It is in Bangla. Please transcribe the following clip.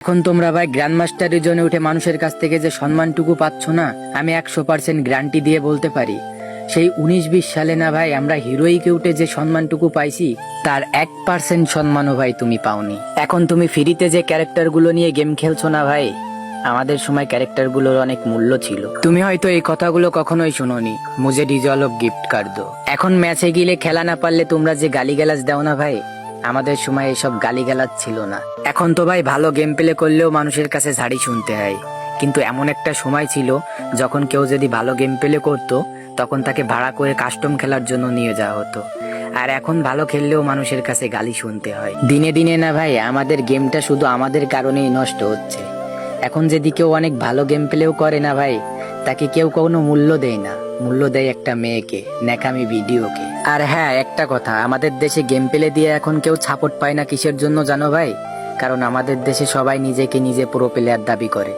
এখন তোমরা ভাই গ্র্যান্ড মাস্টারের জন্য উঠে মানুষের কাছ থেকে যে সম্মানটুকু পাচ্ছ না, আমি 100% গ্যারান্টি দিয়ে বলতে পারি সেই 19-20 সালে না ভাই আমরা হিরোইকে উঠে যে সম্মানটুকু পাইছি তার 1% সম্মানও ভাই তুমি পাওনি। এখন তুমি ফ্রিতে যে ক্যারেক্টারগুলো নিয়ে গেম খেলছো না ভাই, আমাদের সময় ক্যারেক্টারগুলোর অনেক মূল্য ছিল। তুমি হয়তো এই কথাগুলো কখনোই শুনোনি, মুঝে ডিজলভ গিফট কার দো। এখন ম্যাচে গিলে খেলা না পারলে তোমরা যে গালিগালাজ দাও না ভাই, আমাদের সময় এসব গালিগালাজ ছিল না। এখন তো ভাই ভালো গেম প্লে করলেও মানুষের কাছে ঝাড়ি শুনতে হয়, কিন্তু এমন একটা সময় ছিল যখন কেউ যদি ভালো গেম প্লে করতো তখন তাকে ভাড়া করে কাস্টম খেলার জন্য নিয়ে যাওয়া হতো। আর এখন ভালো খেললেও মানুষের কাছে গালি শুনতে হয়। দিনে দিনে না ভাই আমাদের গেমটা শুধু আমাদের কারণেই নষ্ট হচ্ছে। এখন যদি কেউ অনেক ভালো গেম প্লেও করে না ভাই, তাকে কেউ কোনো মূল্য দেয় না, মূল্য দেয় একটা মেয়েকে, ন্যাকামি ভিডিওকে। আর হ্যাঁ, একটা কথা, আমাদের দেশে গেম প্লে দিয়ে এখন কেউ সাপোর্ট পায় না কিসের জন্য জানো ভাই? কারণ আমাদের দেশে সবাই নিজেকে নিজে প্রো প্লেয়ার দাবি করে।